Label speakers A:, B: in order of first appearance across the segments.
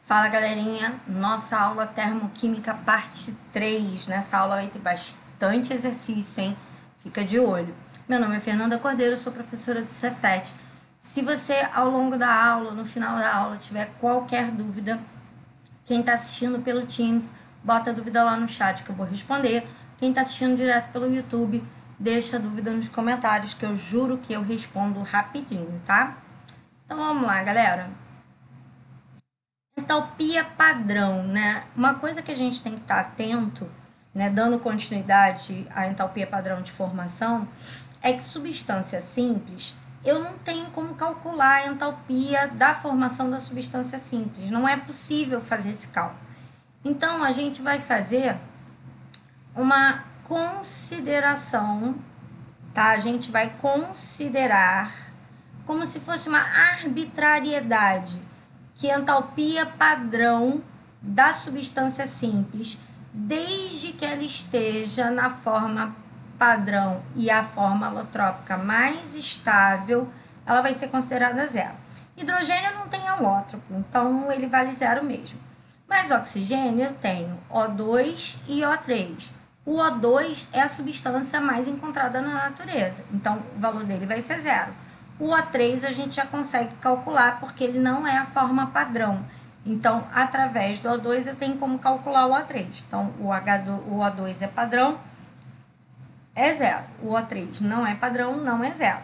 A: Fala galerinha, nossa aula termoquímica parte 3. Nessa aula vai ter bastante exercício, hein? Fica de olho. Meu nome é Fernanda Cordeiro, sou professora do Cefet. Se você ao longo da aula, no final da aula, tiver qualquer dúvida, quem está assistindo pelo Teams, bota a dúvida lá no chat que eu vou responder. Quem está assistindo direto pelo YouTube, deixa a dúvida nos comentários que eu juro que eu respondo rapidinho, tá? Então vamos lá, galera. Entalpia padrão, né? Uma coisa que a gente tem que estar atento, né, dando continuidade à entalpia padrão de formação, é que substância simples, eu não tenho como calcular a entalpia da formação da substância simples. Não é possível fazer esse cálculo. Então, a gente vai fazer uma consideração, tá? A gente vai considerar como se fosse uma arbitrariedade que a entalpia padrão da substância simples, desde que ela esteja na forma padrão e a forma alotrópica mais estável, ela vai ser considerada zero. Hidrogênio não tem alótropo, então ele vale zero mesmo. Mas oxigênio eu tenho O2 e O3. O O2 é a substância mais encontrada na natureza, então o valor dele vai ser zero. O O3 a gente já consegue calcular porque ele não é a forma padrão. Então, através do O2 eu tenho como calcular o O3. Então, o O2 é padrão, é zero. O O3 não é padrão, não é zero.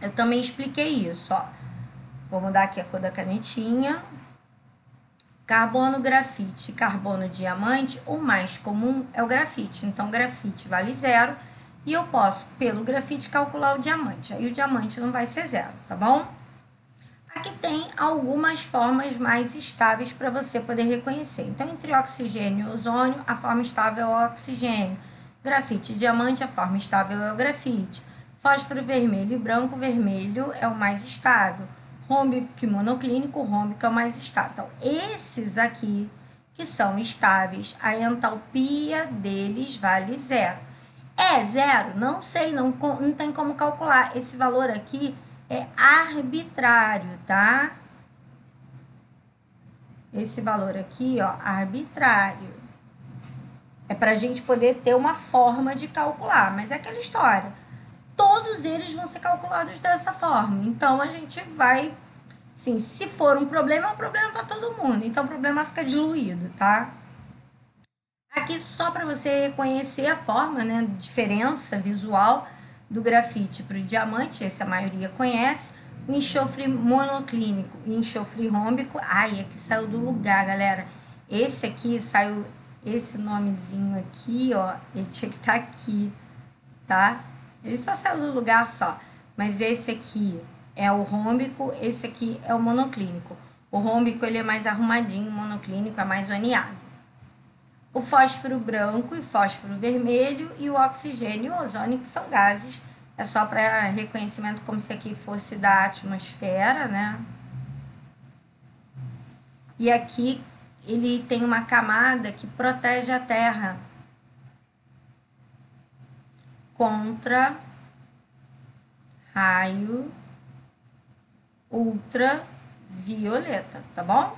A: Eu também expliquei isso, ó. Vou mudar aqui a cor da canetinha. Carbono, grafite, carbono, diamante, o mais comum é o grafite. Então, grafite vale zero. E eu posso, pelo grafite, calcular o diamante. Aí o diamante não vai ser zero, tá bom? Aqui tem algumas formas mais estáveis para você poder reconhecer. Então, entre oxigênio e ozônio, a forma estável é o oxigênio. Grafite e diamante, a forma estável é o grafite. Fósforo vermelho e branco, vermelho é o mais estável. Rômbico e monoclínico, rômbico é o mais estável. Então, esses aqui que são estáveis, a entalpia deles vale zero. É zero? Não sei, não tem como calcular. Esse valor aqui é arbitrário, tá? Esse valor aqui, ó, arbitrário. É para a gente poder ter uma forma de calcular, mas é aquela história. Todos eles vão ser calculados dessa forma. Então, a gente vai... Sim, se for um problema, é um problema para todo mundo. Então, o problema fica diluído, tá? Aqui só para você reconhecer a forma, né, diferença visual do grafite para o diamante, esse a maioria conhece, o enxofre monoclínico e enxofre rômbico. Ai, aqui saiu do lugar, galera. Esse aqui saiu, esse nomezinho aqui, ó, ele tinha que estar aqui, tá? Ele só saiu do lugar só, mas esse aqui é o rômbico, esse aqui é o monoclínico. O rômbico ele é mais arrumadinho, o monoclínico é mais zoneado. O fósforo branco e fósforo vermelho e o oxigênio e o ozônio, que são gases. É só para reconhecimento como se aqui fosse da atmosfera, né? E aqui ele tem uma camada que protege a Terra contra raio ultravioleta, tá bom?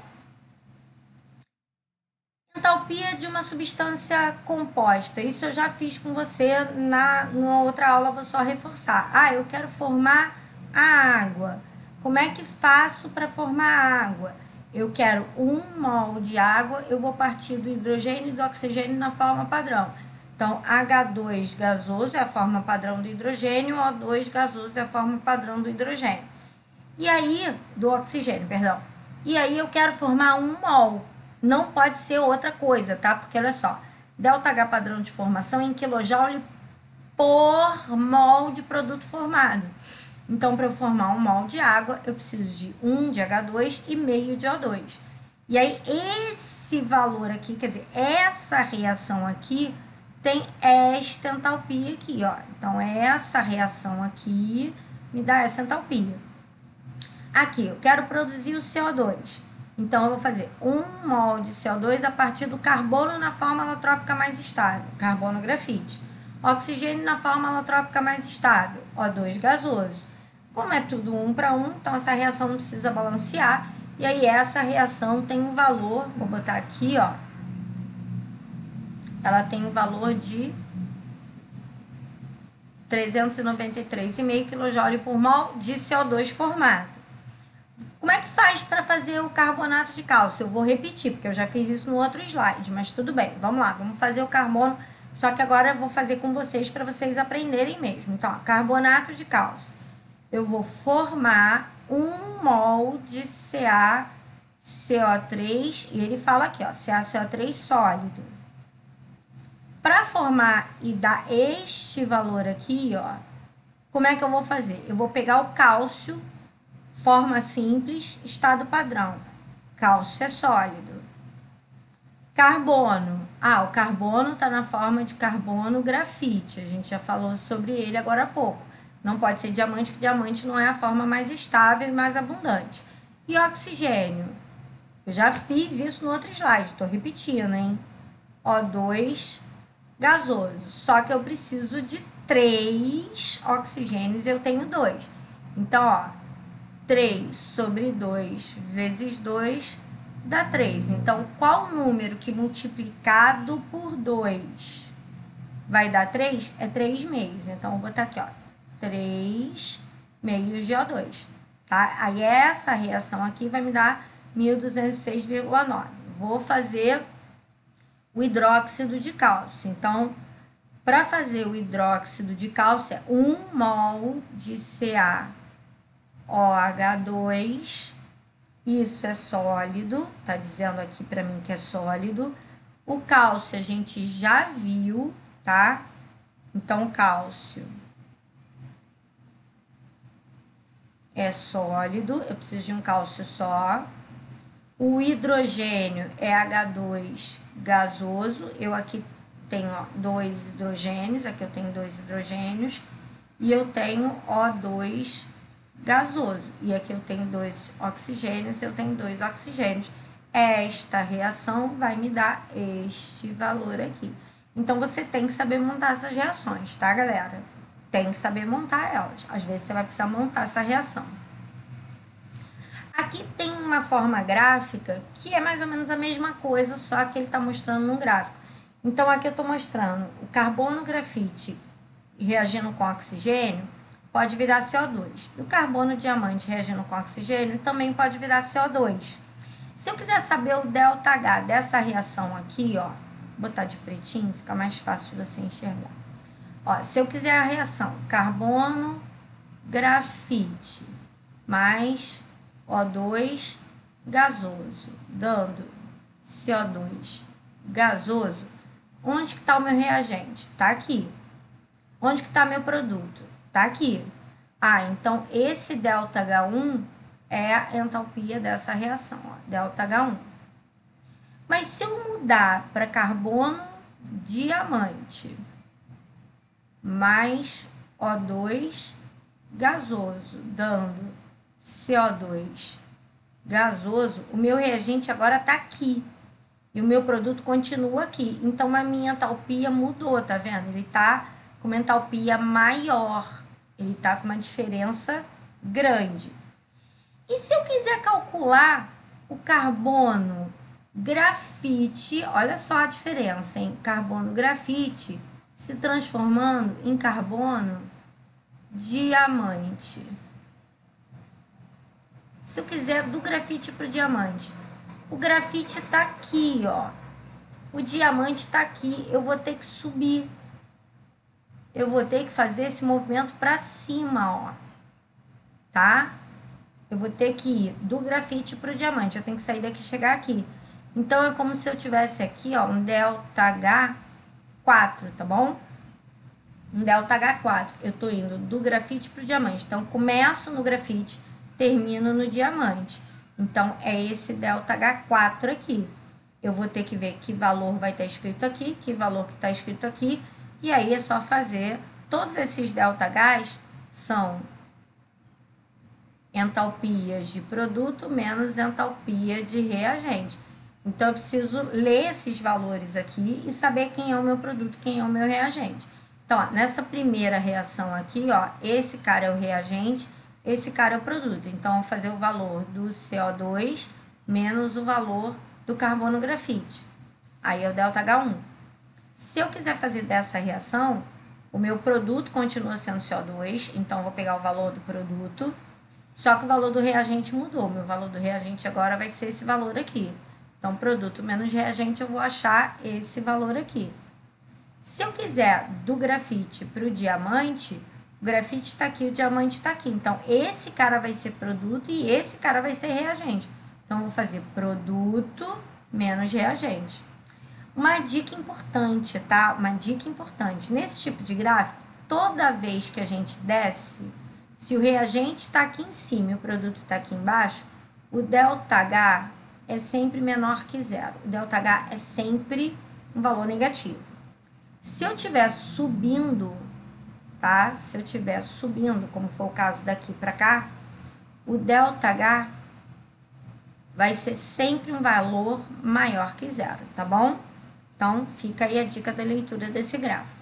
A: Entalpia de uma substância composta. Isso eu já fiz com você na outra aula, vou só reforçar. Ah, eu quero formar a água. Como é que faço para formar a água? Eu quero 1 mol de água, eu vou partir do hidrogênio e do oxigênio na forma padrão. Então, H2 gasoso é a forma padrão do hidrogênio, O2 gasoso é a forma padrão do hidrogênio. E aí, do oxigênio, perdão. E aí eu quero formar 1 mol. Não pode ser outra coisa, tá? Porque, olha só, ΔH padrão de formação em quilojoule por mol de produto formado. Então, para eu formar 1 mol de água, eu preciso de 1 de H2 e meio de O2. E aí, esse valor aqui, quer dizer, essa reação aqui tem esta entalpia aqui, ó. Então, essa reação aqui me dá essa entalpia. Aqui, eu quero produzir o CO2. Então, eu vou fazer 1 mol de CO2 a partir do carbono na forma alotrópica mais estável, carbono grafite. Oxigênio na forma alotrópica mais estável, O2 gasoso. Como é tudo 1 para 1, então essa reação não precisa balancear. E aí essa reação tem um valor, vou botar aqui, ó. Ela tem um valor de 393,5 kJ por mol de CO2 formado. Como é que faz para fazer o carbonato de cálcio? Eu vou repetir, porque eu já fiz isso no outro slide, mas tudo bem. Vamos lá, vamos fazer o carbono, só que agora eu vou fazer com vocês para vocês aprenderem mesmo. Então, ó, carbonato de cálcio. Eu vou formar 1 mol de CaCO3, e ele fala aqui, ó, CaCO3 sólido. Para formar e dar este valor aqui, ó, como é que eu vou fazer? Eu vou pegar o cálcio, forma simples, estado padrão. Cálcio é sólido. Carbono. Ah, o carbono está na forma de carbono grafite. A gente já falou sobre ele agora há pouco. Não pode ser diamante, que diamante não é a forma mais estável e mais abundante. E oxigênio. Eu já fiz isso no outro slide, estou repetindo, hein? O2 gasoso. Só que eu preciso de 3 oxigênios, eu tenho 2. Então, ó, 3 sobre 2 vezes 2 dá 3. Então, qual número que multiplicado por 2 vai dar 3? É 3 meios. Então, vou botar aqui, ó, 3 meios de O2, tá? Aí, essa reação aqui vai me dar 1.206,9. Vou fazer o hidróxido de cálcio. Então, para fazer o hidróxido de cálcio, é 1 mol de CaOH2. Isso é sólido, tá dizendo aqui para mim que é sólido. O cálcio a gente já viu, tá? Então, cálcio é sólido, eu preciso de um cálcio só. O hidrogênio é H2 gasoso, eu aqui tenho 2 hidrogênios, aqui eu tenho 2 hidrogênios, e eu tenho O2 gasoso, e aqui eu tenho 2 oxigênios, eu tenho 2 oxigênios. Esta reação vai me dar este valor aqui. Então, você tem que saber montar essas reações, tá, galera? Tem que saber montar elas. Às vezes, você vai precisar montar essa reação. Aqui tem uma forma gráfica que é mais ou menos a mesma coisa, só que ele está mostrando num gráfico. Então, aqui eu estou mostrando o carbono grafite reagindo com oxigênio, pode virar CO2. E o carbono diamante reagindo com oxigênio também pode virar CO2. Se eu quiser saber o ΔH dessa reação aqui, ó, vou botar de pretinho, fica mais fácil de você enxergar. Ó, se eu quiser a reação carbono grafite mais O2 gasoso, dando CO2 gasoso, onde que está o meu reagente? Está aqui. Onde que está meu produto? Está aqui. Ah, então esse ΔH1 é a entalpia dessa reação, ó, ΔH1. Mas se eu mudar para carbono diamante mais O2 gasoso, dando CO2 gasoso, o meu reagente agora está aqui. E o meu produto continua aqui. Então, a minha entalpia mudou, tá vendo? Ele está com uma entalpia maior. Ele está com uma diferença grande. E se eu quiser calcular o carbono grafite, olha só a diferença, hein? Carbono grafite se transformando em carbono diamante. Se eu quiser do grafite para o diamante, o grafite está aqui, ó. O diamante está aqui. Eu vou ter que subir. Eu vou ter que fazer esse movimento para cima, ó. Tá? Eu vou ter que ir do grafite para o diamante. Eu tenho que sair daqui e chegar aqui. Então, é como se eu tivesse aqui, ó, um ΔH4, tá bom? Um ΔH4. Eu tô indo do grafite para o diamante. Então, começo no grafite, termino no diamante. Então, é esse ΔH4 aqui. Eu vou ter que ver que valor vai estar escrito aqui, que valor que está escrito aqui. E aí, é só fazer... Todos esses ΔHs são entalpias de produto menos entalpia de reagente. Então, eu preciso ler esses valores aqui e saber quem é o meu produto, quem é o meu reagente. Então, ó, nessa primeira reação aqui, ó, esse cara é o reagente, esse cara é o produto. Então, eu vou fazer o valor do CO2 menos o valor do carbono grafite. Aí é o ΔH1. Se eu quiser fazer dessa reação, o meu produto continua sendo CO2, então eu vou pegar o valor do produto, só que o valor do reagente mudou. Meu valor do reagente agora vai ser esse valor aqui. Então, produto menos reagente, eu vou achar esse valor aqui. Se eu quiser do grafite para o diamante, o grafite está aqui, o diamante está aqui. Então, esse cara vai ser produto e esse cara vai ser reagente. Então, eu vou fazer produto menos reagente. Uma dica importante, tá? Uma dica importante. Nesse tipo de gráfico, toda vez que a gente desce, se o reagente está aqui em cima e o produto está aqui embaixo, o ΔH é sempre menor que zero. O ΔH é sempre um valor negativo. Se eu estiver subindo, tá? Se eu estiver subindo, como foi o caso daqui para cá, o ΔH vai ser sempre um valor maior que zero, tá bom? Então, fica aí a dica da leitura desse gráfico.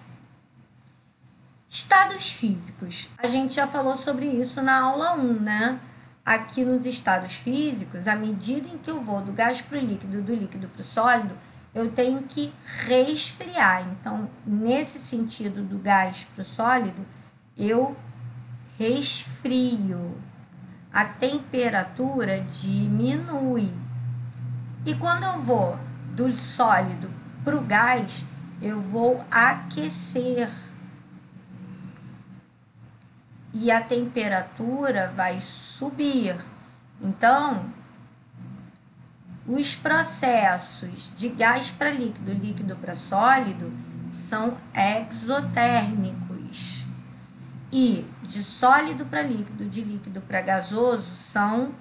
A: Estados físicos. A gente já falou sobre isso na aula 1, né? Aqui nos estados físicos, à medida em que eu vou do gás para o líquido, do líquido para o sólido, eu tenho que resfriar. Então, nesse sentido do gás para o sólido, eu resfrio. A temperatura diminui. E quando eu vou do sólido para o gás, eu vou aquecer. E a temperatura vai subir. Então, os processos de gás para líquido, líquido para sólido, são exotérmicos. E de sólido para líquido, de líquido para gasoso, são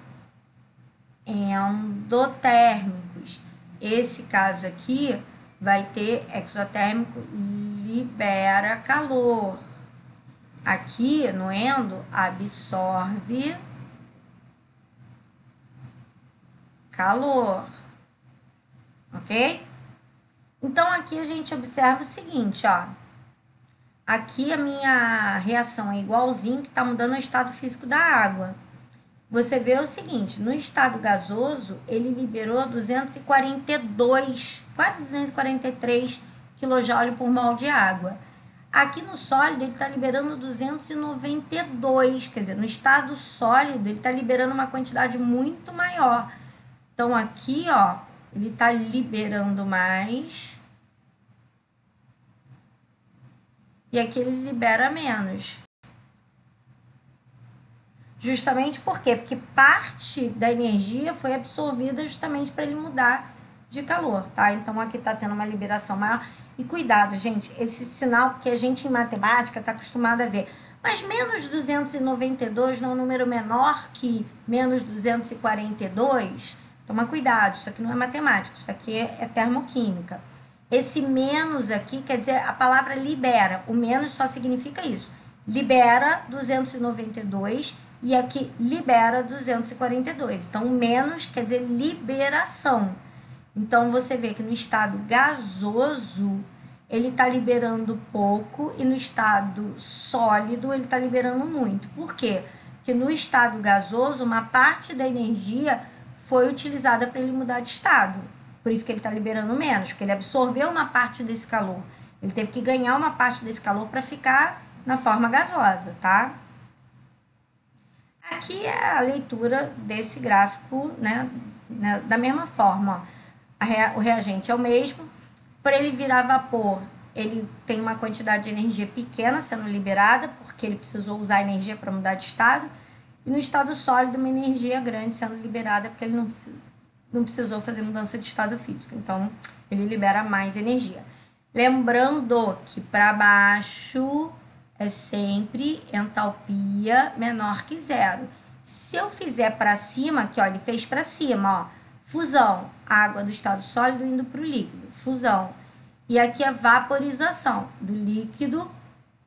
A: endotérmicos. Esse caso aqui vai ter exotérmico, libera calor. Aqui no endo, absorve calor, ok? Então, aqui a gente observa o seguinte, ó. Aqui a minha reação é igualzinho, que está mudando o estado físico da água. Você vê o seguinte, no estado gasoso, ele liberou 242, quase 243 kJ por mol de água. Aqui no sólido, ele está liberando 292, quer dizer, no estado sólido, ele está liberando uma quantidade muito maior. Então, aqui, ó, ele está liberando mais. E aqui ele libera menos. Justamente por quê? Porque parte da energia foi absorvida justamente para ele mudar de calor, tá? Então, aqui está tendo uma liberação maior. E cuidado, gente, esse sinal que a gente em matemática está acostumado a ver. Mas menos 292 não é um número menor que menos 242? Toma cuidado, isso aqui não é matemática, isso aqui é termoquímica. Esse menos aqui quer dizer a palavra libera. O menos só significa isso. Libera 292 e aqui libera 242. Então, o menos quer dizer liberação. Então, você vê que no estado gasoso, ele está liberando pouco e no estado sólido, ele está liberando muito. Por quê? Porque no estado gasoso, uma parte da energia foi utilizada para ele mudar de estado. Por isso que ele está liberando menos, porque ele absorveu uma parte desse calor. Ele teve que ganhar uma parte desse calor para ficar na forma gasosa, tá? Aqui é a leitura desse gráfico, né? Da mesma forma, ó. O reagente é o mesmo. Para ele virar vapor, ele tem uma quantidade de energia pequena sendo liberada, porque ele precisou usar energia para mudar de estado. E no estado sólido, uma energia grande sendo liberada, porque ele não precisou fazer mudança de estado físico. Então, ele libera mais energia. Lembrando que para baixo é sempre entalpia menor que zero. Se eu fizer para cima, aqui, ó, ele fez para cima, ó. Fusão, água do estado sólido indo para o líquido, fusão. E aqui a vaporização, do líquido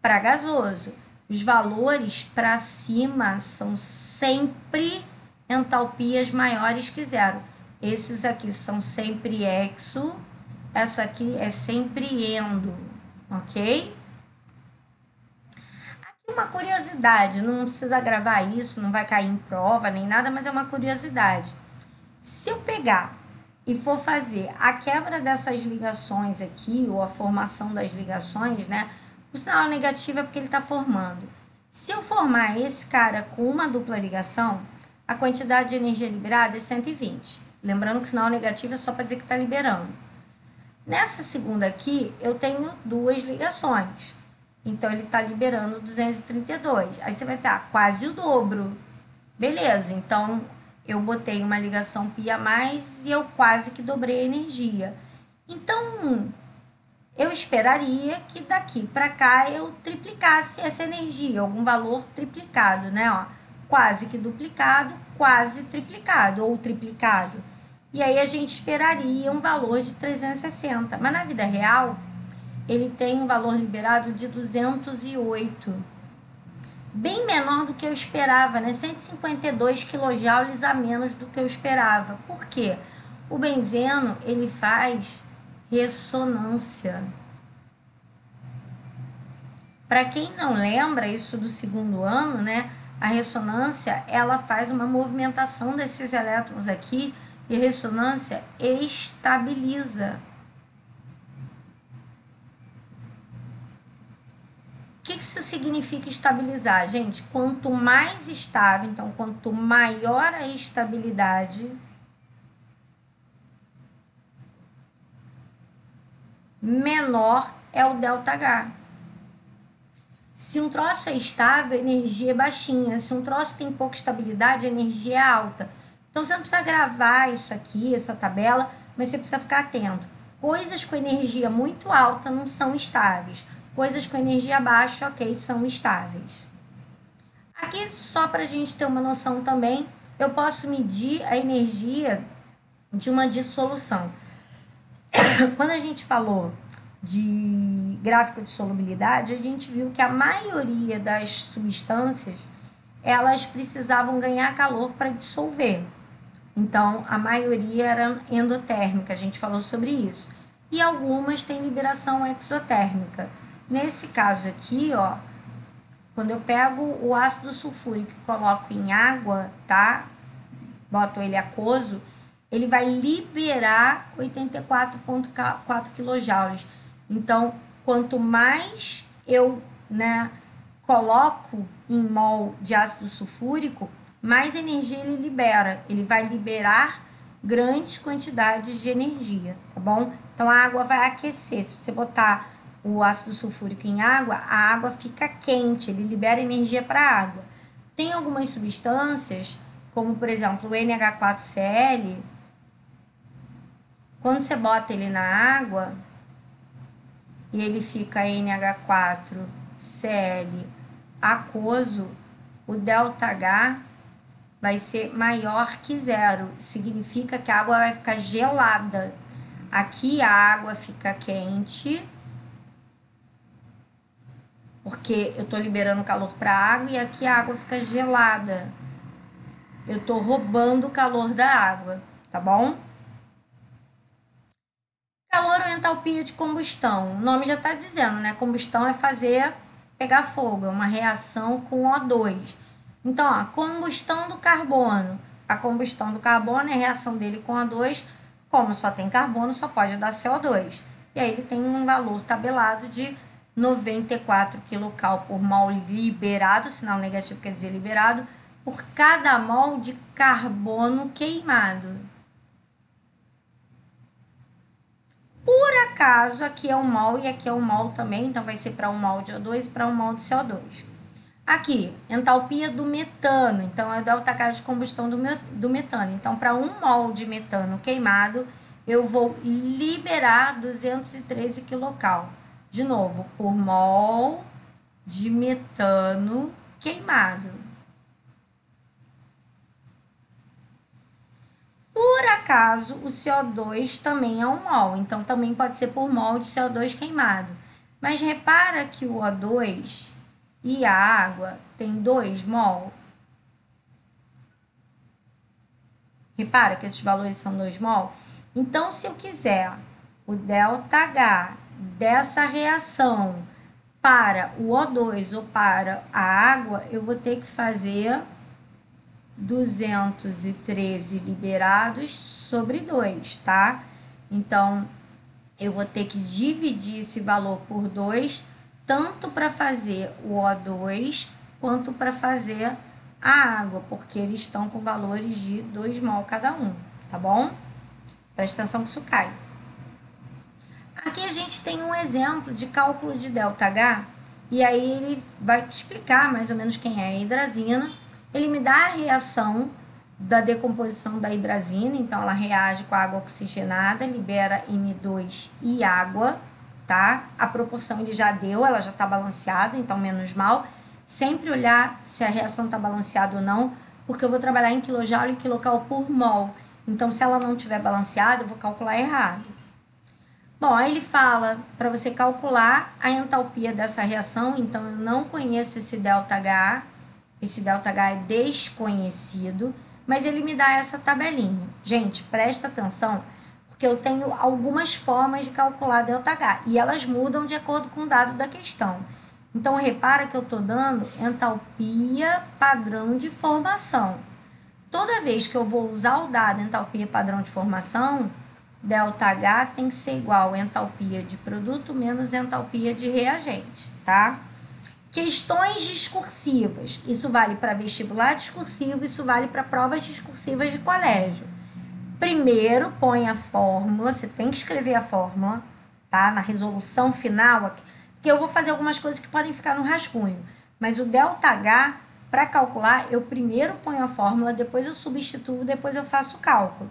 A: para gasoso. Os valores para cima são sempre entalpias maiores que zero. Esses aqui são sempre exo, essa aqui é sempre endo, ok? Aqui Uma curiosidade, não precisa gravar isso, não vai cair em prova nem nada, mas é uma curiosidade. Se eu pegar e for fazer a quebra dessas ligações aqui, ou a formação das ligações, né? O sinal negativo é porque ele está formando. Se eu formar esse cara com uma dupla ligação, a quantidade de energia liberada é 120. Lembrando que o sinal negativo é só para dizer que está liberando. Nessa segunda aqui, eu tenho duas ligações. Então, ele está liberando 232. Aí você vai dizer, quase o dobro. Beleza, então eu botei uma ligação π a mais e eu quase que dobrei a energia. Então, eu esperaria que daqui para cá eu triplicasse essa energia, algum valor triplicado, né? Ó, quase que duplicado, quase triplicado ou triplicado. E aí a gente esperaria um valor de 360. Mas na vida real, ele tem um valor liberado de 208. Bem menor do que eu esperava, né? 152 quilojoules a menos do que eu esperava. Por quê? O benzeno, ele faz ressonância. Para quem não lembra isso do segundo ano, né? A ressonância, ela faz uma movimentação desses elétrons aqui e a ressonância estabiliza. O que isso significa estabilizar, gente? Quanto mais estável, então, quanto maior a estabilidade, menor é o ΔH. Se um troço é estável, a energia é baixinha. Se um troço tem pouca estabilidade, a energia é alta. Então, você não precisa gravar isso aqui, essa tabela, mas você precisa ficar atento. Coisas com energia muito alta não são estáveis. Coisas com energia baixa, ok, são estáveis. Aqui, só para a gente ter uma noção também, eu posso medir a energia de uma dissolução. Quando a gente falou de gráfico de solubilidade, a gente viu que a maioria das substâncias, elas precisavam ganhar calor para dissolver. Então, a maioria era endotérmica, a gente falou sobre isso. E algumas têm liberação exotérmica. Nesse caso aqui, ó, quando eu pego o ácido sulfúrico e coloco em água, tá? Boto ele aquoso, ele vai liberar 84,4 kJ. Então, quanto mais eu, né, coloco em mol de ácido sulfúrico, mais energia ele libera. Ele vai liberar grandes quantidades de energia, tá bom? Então, a água vai aquecer. Se você botar o ácido sulfúrico em água, a água fica quente, ele libera energia para a água. Tem algumas substâncias, como por exemplo o NH4Cl, quando você bota ele na água e ele fica NH4Cl aquoso, o ΔH vai ser maior que zero. Significa que a água vai ficar gelada. Aqui a água fica quente, porque eu estou liberando calor para a água, e aqui a água fica gelada. Eu estou roubando o calor da água, tá bom? Calor ou entalpia de combustão. O nome já está dizendo, né? Combustão é pegar fogo, é uma reação com O2. Então, ó, combustão do carbono. A combustão do carbono é a reação dele com O2. Como só tem carbono, só pode dar CO2. E aí ele tem um valor tabelado de 94 kcal por mol liberado, sinal negativo quer dizer liberado, por cada mol de carbono queimado. Por acaso, aqui é um mol e aqui é um mol também, então vai ser para um mol de O2 e para um mol de CO2. Aqui, entalpia do metano, então é o ΔH de combustão do metano. Então, para um mol de metano queimado, eu vou liberar 213 kcal. De novo, por mol de metano queimado. Por acaso, o CO2 também é um mol, então também pode ser por mol de CO2 queimado. Mas repara que o O2 e a água tem 2 mol. Repara que esses valores são 2 mol. Então, se eu quiser o ΔH dessa reação Para o O2 ou para a água, eu vou ter que fazer 213 liberados sobre 2, tá? Então, eu vou ter que dividir esse valor por 2, tanto para fazer o O2 quanto para fazer a água, porque eles estão com valores de 2 mol cada um, tá bom? Presta atenção que isso cai. Aqui a gente tem um exemplo de cálculo de ΔH, e aí ele vai explicar mais ou menos quem é a hidrazina. Ele me dá a reação da decomposição da hidrazina, então ela reage com a água oxigenada, libera N2 e água, tá? A proporção ele já deu, ela já está balanceada, então menos mal. Sempre olhar se a reação está balanceada ou não, porque eu vou trabalhar em quilojoule e quilocal por mol. Então, se ela não estiver balanceada, eu vou calcular errado. Bom, aí ele fala para você calcular a entalpia dessa reação, então eu não conheço esse ΔH, esse ΔH é desconhecido, mas ele me dá essa tabelinha. Gente, presta atenção, porque eu tenho algumas formas de calcular ΔH, e elas mudam de acordo com o dado da questão. Então, repara que eu estou dando entalpia padrão de formação. Toda vez que eu vou usar o dado entalpia padrão de formação, ΔH tem que ser igual a entalpia de produto menos entalpia de reagente, tá? Questões discursivas. Isso vale para vestibular discursivo, isso vale para provas discursivas de colégio. Primeiro, põe a fórmula, você tem que escrever a fórmula, tá? Na resolução final, porque eu vou fazer algumas coisas que podem ficar no rascunho. Mas o ΔH, para calcular, eu primeiro ponho a fórmula, depois eu substituo, depois eu faço o cálculo.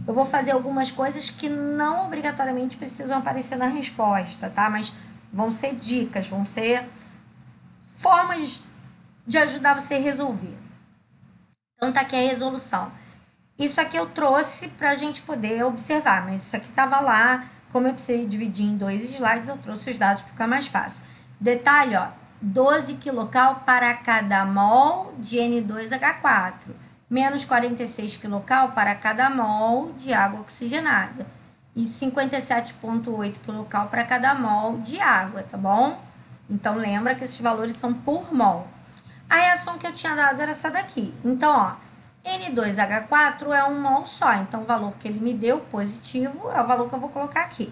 A: Eu vou fazer algumas coisas que não obrigatoriamente precisam aparecer na resposta, tá? Mas vão ser dicas, vão ser formas de ajudar você a resolver. Então, tá aqui a resolução. Isso aqui eu trouxe para a gente poder observar, mas isso aqui estava lá. Como eu precisei dividir em 2 slides, eu trouxe os dados para ficar mais fácil. Detalhe, ó, 12 quilocal para cada mol de N2H4. Menos 46 quilocal para cada mol de água oxigenada. E 57,8 quilocal para cada mol de água, tá bom? Então, lembra que esses valores são por mol. A reação que eu tinha dado era essa daqui. Então, ó, N2H4 é um mol só. Então, o valor que ele me deu, positivo, é o valor que eu vou colocar aqui.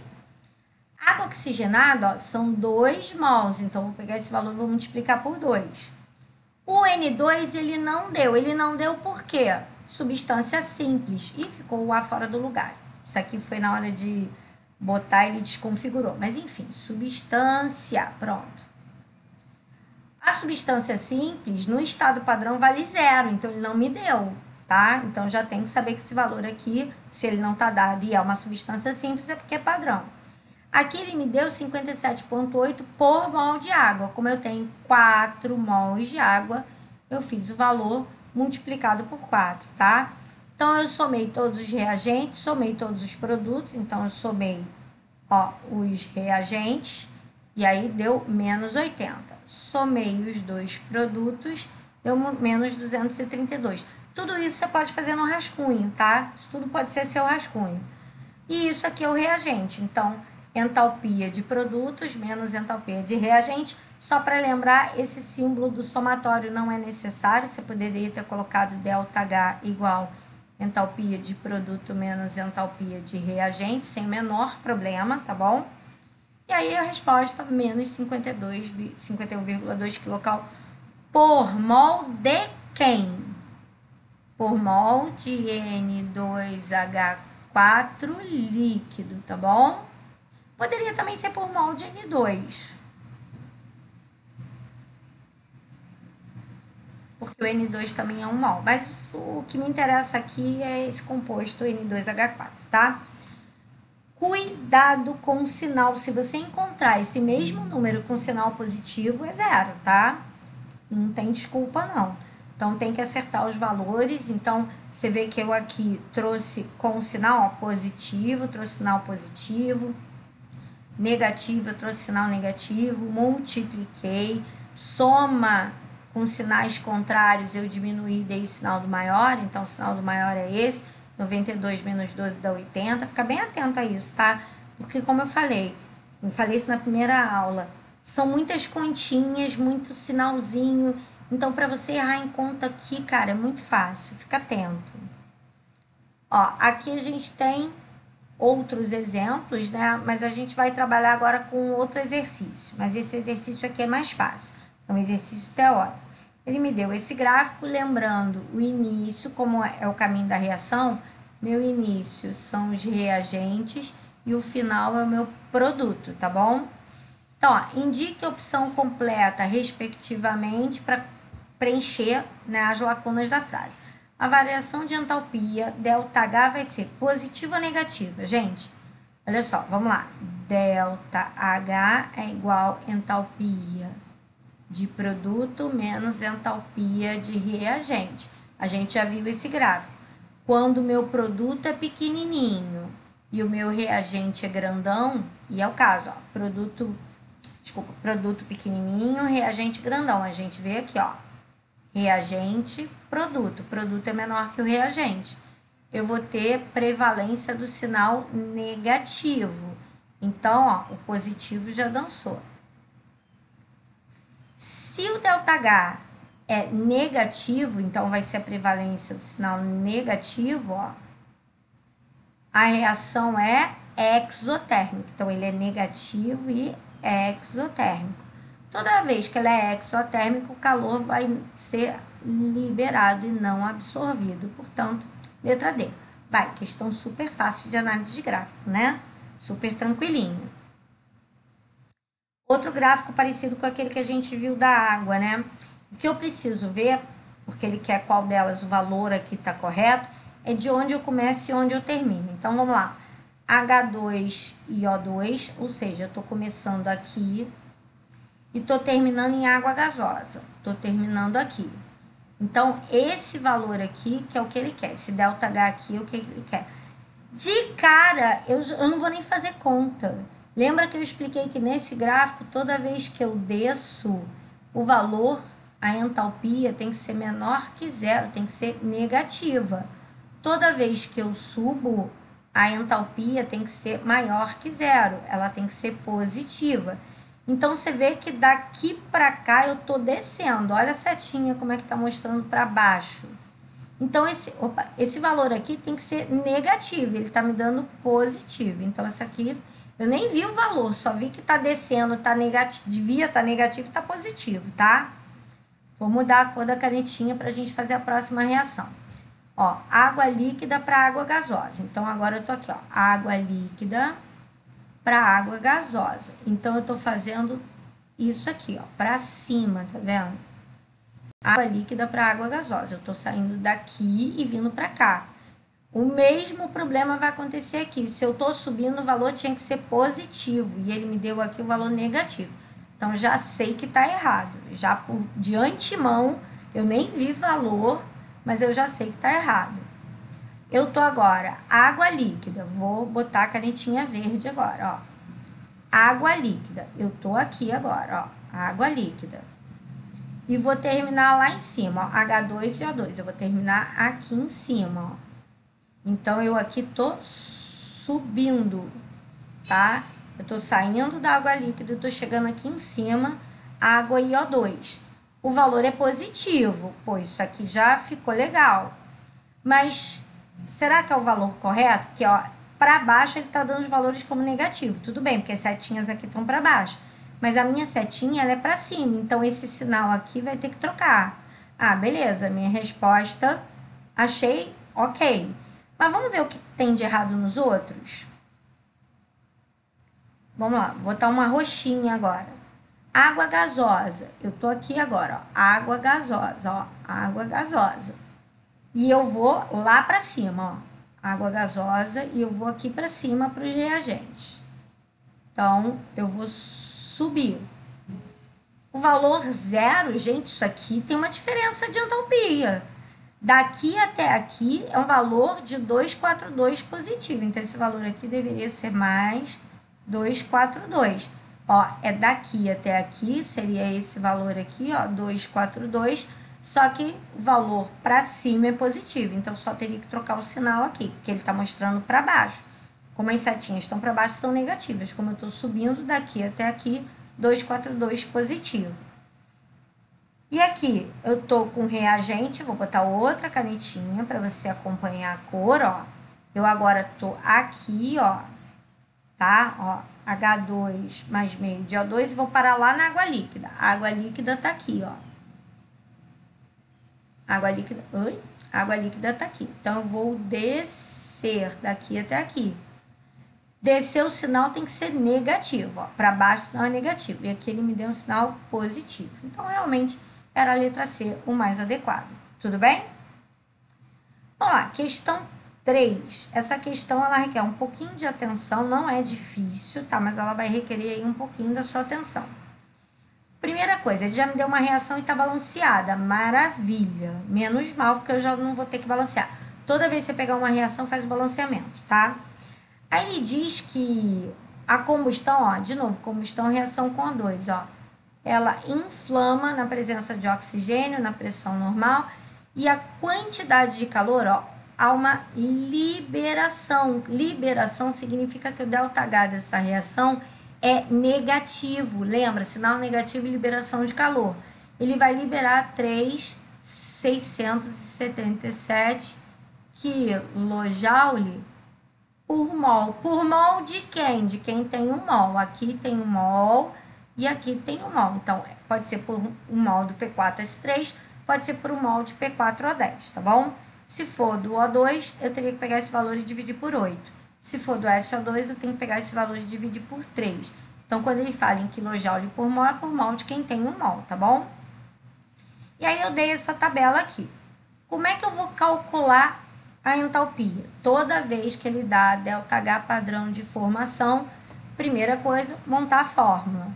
A: Água oxigenada, ó, são 2 mols. Então, eu vou pegar esse valor e vou multiplicar por 2. O N2 ele não deu por quê? Substância simples, e ficou o A fora do lugar. Isso aqui foi na hora de botar, ele desconfigurou, mas enfim, substância, pronto. A substância simples, no estado padrão, vale 0, então ele não me deu, tá? Então já tem que saber que esse valor aqui, se ele não tá dado e é uma substância simples, é porque é padrão. Aqui ele me deu 57,8 por mol de água. Como eu tenho 4 mols de água, eu fiz o valor multiplicado por 4, tá? Então, eu somei todos os reagentes, somei todos os produtos. Então, eu somei, ó, os reagentes e aí deu menos 80. Somei os 2 produtos, deu menos 232. Tudo isso você pode fazer no rascunho, tá? Isso tudo pode ser seu rascunho. E isso aqui é o reagente. Então, entalpia de produtos menos entalpia de reagente. Só para lembrar, esse símbolo do somatório não é necessário. Você poderia ter colocado ΔH igual entalpia de produto menos entalpia de reagente, sem o menor problema, tá bom? E aí a resposta, menos 51,2 quilocal por mol de quem? Por mol de N2H4 líquido, tá bom? Poderia também ser por mol de N2. Porque o N2 também é um mol. Mas o que me interessa aqui é esse composto N2H4, tá? Cuidado com o sinal. Se você encontrar esse mesmo número com sinal positivo, é 0, tá? Não tem desculpa, não. Então, tem que acertar os valores. Então, você vê que eu aqui trouxe com sinal positivo, trouxe sinal positivo. Negativo, eu trouxe sinal negativo, multipliquei, soma com sinais contrários, eu diminuí, dei o sinal do maior, então o sinal do maior é esse, 92 menos 12 dá 80, fica bem atento a isso, tá? Porque como eu falei isso na primeira aula, São muitas continhas, muito sinalzinho. Então, para você errar em conta aqui, cara, é muito fácil. Fica atento. Ó, aqui a gente tem outros exemplos, né? Mas a gente vai trabalhar agora com outro exercício. Mas esse exercício aqui é mais fácil. É um exercício teórico. Ele me deu esse gráfico, lembrando o início, como é o caminho da reação. Meu início são os reagentes e o final é o meu produto, tá bom? Então, ó, indique a opção completa, respectivamente, para preencher, né, as lacunas da frase. A variação de entalpia, ΔH, vai ser positiva ou negativa? Gente, olha só, vamos lá. ΔH é igual a entalpia de produto menos entalpia de reagente. A gente já viu esse gráfico. Quando o meu produto é pequenininho e o meu reagente é grandão, e é o caso, ó, produto pequenininho, reagente grandão. A gente vê aqui, ó, reagente, produto. Produto é menor que o reagente. Eu vou ter prevalência do sinal negativo. Então, ó, o positivo já dançou. Se o ΔH é negativo, então vai ser a prevalência do sinal negativo, ó, a reação é exotérmica. Então, ele é negativo e exotérmico. Toda vez que ela é exotérmica, o calor vai ser liberado e não absorvido. Portanto, letra D. Vai, questão super fácil de análise de gráfico, né? Super tranquilinho. Outro gráfico parecido com aquele que a gente viu da água, né? O que eu preciso ver, porque ele quer qual delas o valor aqui está correto, é de onde eu começo e onde eu termino. Então, vamos lá. H2 e O2, ou seja, eu estou começando aqui e estou terminando em água gasosa. Estou terminando aqui. Então, esse valor aqui, que é o que ele quer. Esse ΔH aqui é o que ele quer. De cara, eu não vou nem fazer conta. Lembra que eu expliquei que nesse gráfico, toda vez que eu desço, o valor, a entalpia, tem que ser menor que zero, tem que ser negativa. Toda vez que eu subo, a entalpia tem que ser maior que zero, ela tem que ser positiva. Então, você vê que daqui para cá eu tô descendo. Olha a setinha como é que tá mostrando para baixo. Então, esse valor aqui tem que ser negativo, ele tá me dando positivo. Então, essa aqui, eu nem vi o valor, só vi que tá descendo, tá negativo, devia estar negativo e tá positivo, tá? Vou mudar a cor da canetinha pra gente fazer a próxima reação. Ó, água líquida para água gasosa. Então, agora eu tô aqui, ó, água líquida para água gasosa. Então, eu tô fazendo isso aqui, ó, para cima, tá vendo? Água líquida para água gasosa. Eu tô saindo daqui e vindo para cá. O mesmo problema vai acontecer aqui. Se eu tô subindo, o valor tinha que ser positivo e ele me deu aqui o valor negativo. Então, já sei que tá errado. Já de antemão, eu nem vi valor, mas eu já sei que tá errado. Eu tô agora, água líquida. Vou botar a canetinha verde agora, ó. Água líquida. Eu tô aqui agora, ó. Água líquida. E vou terminar lá em cima, ó. H2 e O2. Eu vou terminar aqui em cima, ó. Então, eu aqui tô subindo, tá? Eu tô saindo da água líquida e tô chegando aqui em cima, água e O2. O valor é positivo. Pô, isso aqui já ficou legal. Mas será que é o valor correto? Porque, ó, para baixo ele tá dando os valores como negativo. Tudo bem, porque as setinhas aqui estão para baixo. Mas a minha setinha, ela é para cima. Então, esse sinal aqui vai ter que trocar. Ah, beleza. Minha resposta, achei ok. Mas vamos ver o que tem de errado nos outros? Vamos lá, vou botar uma roxinha agora. Água gasosa. Eu tô aqui agora, ó. Água gasosa, ó. Água gasosa. E eu vou lá para cima, ó. Água gasosa e eu vou aqui para cima para os reagentes. Então, eu vou subir. O valor zero, gente, isso aqui tem uma diferença de entalpia. Daqui até aqui é um valor de 242 positivo. Então, esse valor aqui deveria ser mais 242. Ó, é daqui até aqui, seria esse valor aqui, ó, 242. Só que o valor para cima é positivo. Então, só teria que trocar o sinal aqui, que ele está mostrando para baixo. Como as setinhas estão para baixo, são negativas. Como eu estou subindo daqui até aqui, 242 positivo. E aqui eu tô com reagente, vou botar outra canetinha para você acompanhar a cor, ó. Eu agora tô aqui, ó, tá? Ó, H2 mais meio de O2 e vou parar lá na água líquida. A água líquida tá aqui, ó. Água líquida, a água líquida tá aqui. Então, eu vou descer daqui até aqui. Descer o sinal tem que ser negativo, ó. Para baixo o sinal é negativo. E aqui ele me deu um sinal positivo. Então, realmente, era a letra C o mais adequado. Tudo bem? Vamos lá, questão 3. Essa questão, ela requer um pouquinho de atenção, não é difícil, tá? Mas ela vai requerer aí um pouquinho da sua atenção. Primeira coisa, ele já me deu uma reação e tá balanceada. Maravilha. Menos mal, porque eu já não vou ter que balancear. Toda vez que você pegar uma reação, faz o balanceamento, tá? Aí ele diz que a combustão, ó, de novo, combustão, reação com O2, ó. Ela inflama na presença de oxigênio, na pressão normal, e a quantidade de calor, ó, há uma liberação. Liberação significa que o ΔH dessa reação é negativo. Lembra? Sinal negativo e liberação de calor. Ele vai liberar 3.677 kJ por mol. Por mol de quem? De quem tem um mol. Aqui tem um mol e aqui tem um mol. Então, pode ser por um mol do P4S3, pode ser por um mol de P4O10, tá bom? Se for do O2, eu teria que pegar esse valor e dividir por 8. Se for do SO2, eu tenho que pegar esse valor e dividir por 3. Então, quando ele fala em quilojoule por mol, é por mol de quem tem um mol, tá bom? E aí, eu dei essa tabela aqui. Como é que eu vou calcular a entalpia? Toda vez que ele dá ΔH padrão de formação, primeira coisa, montar a fórmula.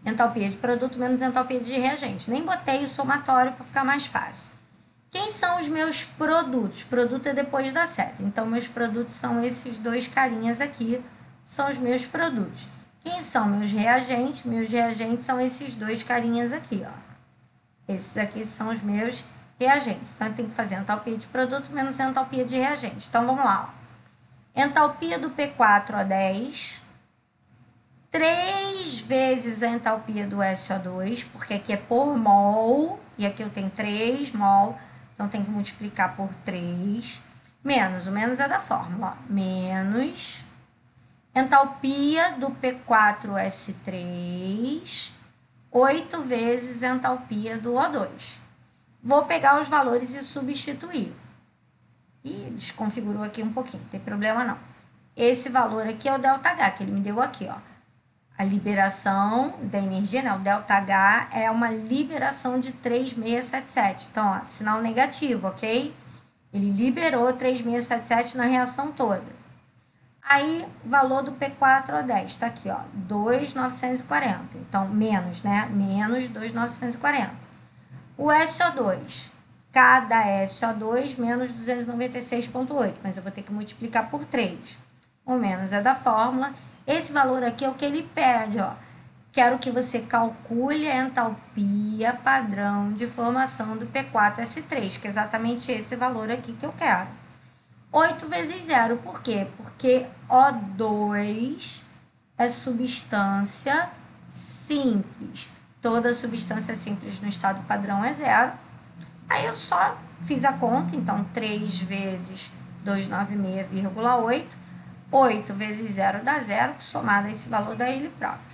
A: Entalpia de produto menos entalpia de reagente. Nem botei o somatório para ficar mais fácil. Quem são os meus produtos? Produto é depois da seta. Então, meus produtos são esses dois carinhas aqui, são os meus produtos. Quem são meus reagentes? Meus reagentes são esses dois carinhas aqui, ó. Esses aqui são os meus reagentes. Então, eu tenho que fazer entalpia de produto menos entalpia de reagente. Então, vamos lá, ó. Entalpia do P4O10, 3 vezes a entalpia do SO2, porque aqui é por mol, e aqui eu tenho 3 mol, então tem que multiplicar por 3, menos, o menos é da fórmula, ó, menos entalpia do P4S3, 8 vezes entalpia do O2. Vou pegar os valores e substituir. E desconfigurou aqui um pouquinho, não tem problema não. Esse valor aqui é o ΔH, que ele me deu aqui, ó. A liberação da energia, né? O ΔH é uma liberação de 3.677. Então, ó, sinal negativo, ok? Ele liberou 3.677 na reação toda. Aí, valor do P4O10, tá aqui, ó, 2.940. Então, menos, né? Menos 2.940. O SO2, cada SO2 menos 296,8. Mas eu vou ter que multiplicar por 3. O menos é da fórmula. Esse valor aqui é o que ele pede, ó. Quero que você calcule a entalpia padrão de formação do P4S3, que é exatamente esse valor aqui que eu quero. 8 vezes 0, por quê? Porque O2 é substância simples. Toda substância simples no estado padrão é 0. Aí eu só fiz a conta, então 3 vezes 296,8. 8 vezes 0 dá 0, somado a esse valor dá ele próprio.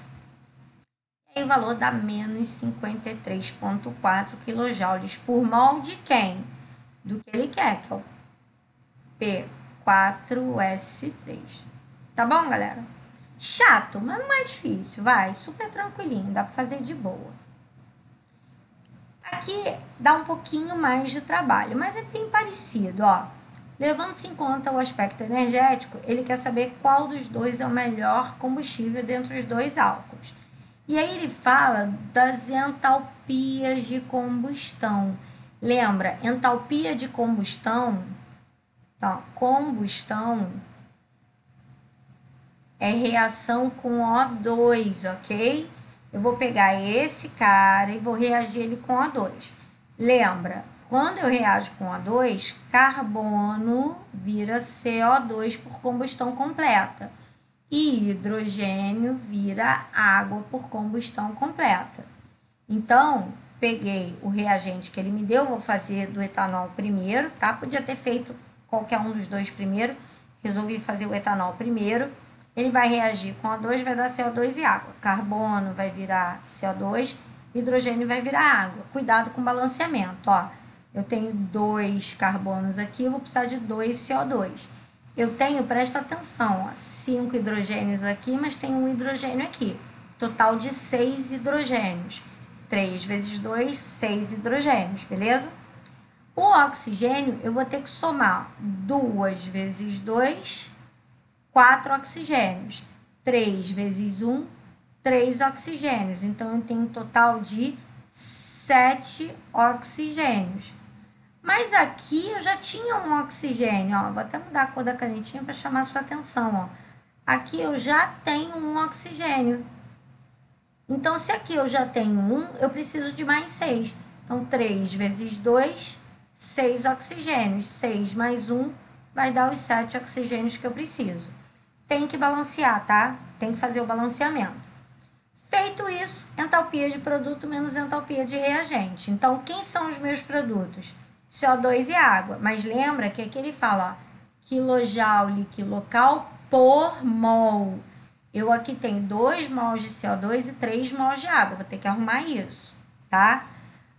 A: E aí o valor dá menos 53,4 kJ por mol de quem? Do que ele quer, que é o P4S3. Tá bom, galera? Chato, mas não é difícil, vai, super tranquilinho, dá pra fazer de boa. Aqui dá um pouquinho mais de trabalho, mas é bem parecido, ó. Levando-se em conta o aspecto energético, ele quer saber qual dos dois é o melhor combustível dentre os dois álcools. E aí ele fala das entalpias de combustão. Lembra, entalpia de combustão, então, combustão é reação com O2, ok? Eu vou pegar esse cara e vou reagir ele com O2. Lembra, quando eu reajo com O2, carbono vira CO2 por combustão completa. e hidrogênio vira água por combustão completa. Então, peguei o reagente que ele me deu, vou fazer do etanol primeiro, tá? Podia ter feito qualquer um dos dois primeiro, resolvi fazer o etanol primeiro. Ele vai reagir com O2, vai dar CO2 e água. Carbono vai virar CO2, hidrogênio vai virar água. Cuidado com o balanceamento, ó. Eu tenho 2 carbonos aqui, eu vou precisar de 2 CO2. Eu tenho, presta atenção, ó, 5 hidrogênios aqui, mas tem um hidrogênio aqui. Total de 6 hidrogênios. 3 vezes 2, 6 hidrogênios, beleza? O oxigênio, eu vou ter que somar 2 vezes 2, 4 oxigênios. 3 vezes 1, 3 oxigênios. Então, eu tenho um total de 7 oxigênios. Mas aqui eu já tinha um oxigênio, ó. Vou até mudar a cor da canetinha para chamar a sua atenção, ó. Aqui eu já tenho um oxigênio. Então, se aqui eu já tenho 1, eu preciso de mais 6. Então, 3 vezes 2, 6 oxigênios. 6 mais 1 vai dar os 7 oxigênios que eu preciso. Tem que balancear, tá? Tem que fazer o balanceamento. Feito isso, entalpia de produto menos entalpia de reagente. Então, quem são os meus produtos? CO2 e água. Mas lembra que aqui ele fala, ó, quilojoule quilocal por mol. Eu aqui tenho 2 mols de CO2 e 3 mols de água. Vou ter que arrumar isso, tá?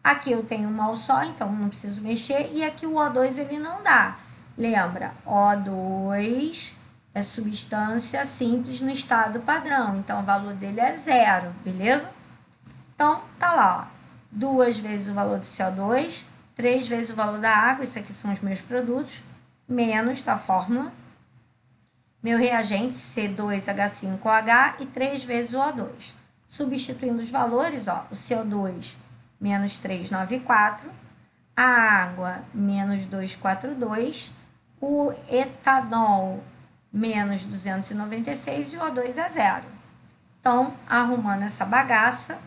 A: Aqui eu tenho um mol só, então não preciso mexer. E aqui o O2 ele não dá. Lembra, O2 é substância simples no estado padrão. Então, o valor dele é 0, beleza? Então, tá lá, ó. 2 vezes o valor do CO2, 3 vezes o valor da água, isso aqui são os meus produtos, menos da fórmula, meu reagente C2H5OH e 3 vezes o O2. Substituindo os valores, ó, o CO2 menos 394, a água menos 242, o etanol menos 296 e o O2 é 0. Então, arrumando essa bagaça,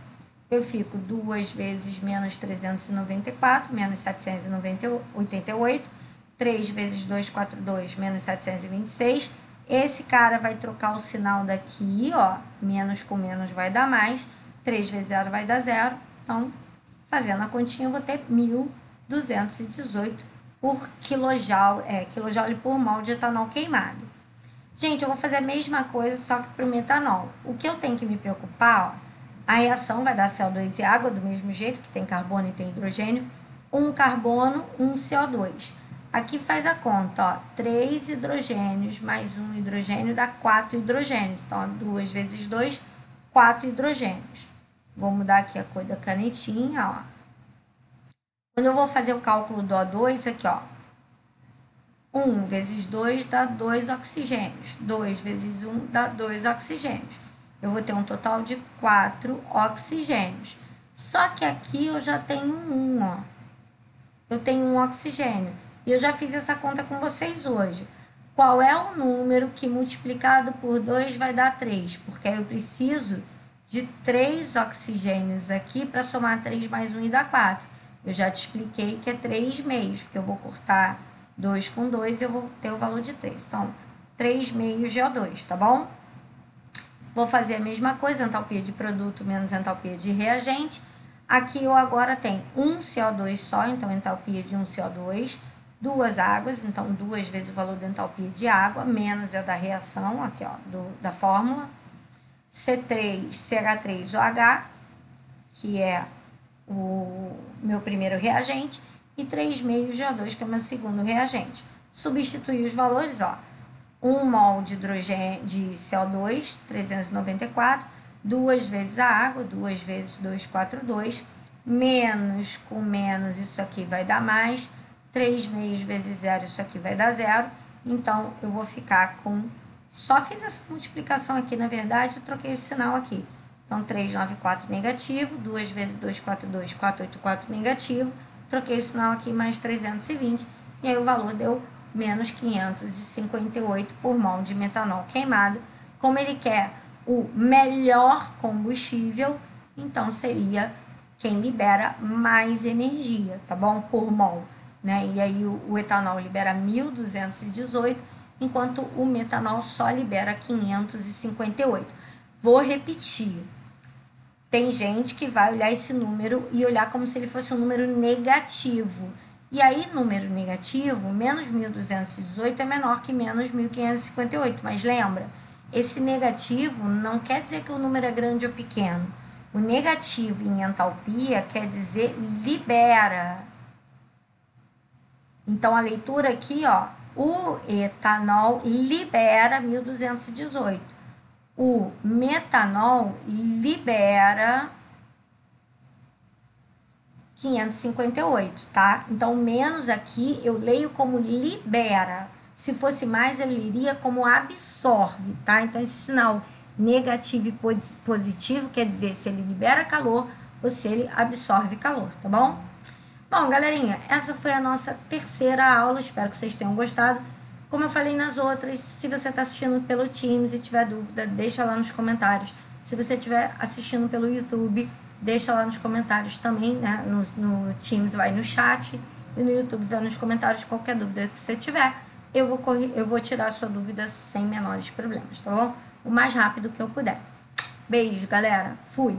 A: eu fico 2 vezes menos 394, menos 788, 3 vezes 242, menos 726. Esse cara vai trocar o sinal daqui, ó, menos com menos vai dar mais, 3 vezes 0 vai dar 0. Então, fazendo a continha, eu vou ter 1.218 por quilojoule por mol de etanol queimado. Gente, eu vou fazer a mesma coisa, só que para o metanol. O que eu tenho que me preocupar, ó, a reação vai dar CO2 e água do mesmo jeito, que tem carbono e tem hidrogênio. Um carbono, um CO2. Aqui faz a conta, ó, 3 hidrogênios mais um hidrogênio dá 4 hidrogênios. Então, ó, 2 vezes 2, 4 hidrogênios. Vou mudar aqui a cor da canetinha, ó. Quando eu vou fazer o cálculo do O2, aqui, ó, 1 vezes 2 dá 2 oxigênios. 2 vezes 1 dá 2 oxigênios. Eu vou ter um total de 4 oxigênios. Só que aqui eu já tenho 1, ó. Eu tenho um oxigênio. E eu já fiz essa conta com vocês hoje. Qual é o número que multiplicado por 2 vai dar 3? Porque aí eu preciso de 3 oxigênios aqui para somar 3 mais 1 e dar 4. Eu já te expliquei que é 3 meios, porque eu vou cortar 2 com 2 e eu vou ter o valor de 3. Então, 3 meios de O2, tá bom? Vou fazer a mesma coisa, entalpia de produto menos entalpia de reagente. Aqui eu agora tenho um CO2 só, então entalpia de um CO2. 2 águas, então 2 vezes o valor da entalpia de água, menos a da reação, aqui ó, da fórmula. CH3OH, que é o meu primeiro reagente, e 3 meios de O2, que é o meu segundo reagente. Substituir os valores, ó. 1 mol de hidrogênio de CO2, 394, 2 vezes a água, 2 vezes 242, menos com menos, isso aqui vai dar mais, 3 meios vezes 0, isso aqui vai dar 0. Então, eu vou ficar com... Só fiz essa multiplicação aqui, na verdade, eu troquei o sinal aqui. Então, 394 negativo, 2 vezes 242, 484 negativo, troquei o sinal aqui, mais 320, e aí o valor deu menos 558 por mol de metanol queimado. Como ele quer o melhor combustível, então seria quem libera mais energia, tá bom? Por mol, né? E aí o etanol libera 1.218 enquanto o metanol só libera 558. Vou repetir. Tem gente que vai olhar esse número e olhar como se ele fosse um número negativo. E aí, número negativo, menos 1.218 é menor que menos 1.558. Mas lembra, esse negativo não quer dizer que o número é grande ou pequeno. O negativo em entalpia quer dizer libera. Então, a leitura aqui, ó, o etanol libera 1.218. O metanol libera 558, tá? Então, menos aqui eu leio como libera. Se fosse mais, eu leria como absorve, tá? Então, esse sinal negativo e positivo quer dizer se ele libera calor ou se ele absorve calor, tá bom? Bom, galerinha, essa foi a nossa terceira aula. Espero que vocês tenham gostado. Como eu falei nas outras, se você está assistindo pelo Teams e tiver dúvida, deixa lá nos comentários. Se você estiver assistindo pelo YouTube, deixa lá nos comentários também, né? No Teams vai no chat e no YouTube vai nos comentários qualquer dúvida que você tiver. Eu vou tirar a sua dúvida sem menores problemas, tá bom? O mais rápido que eu puder. Beijo, galera. Fui!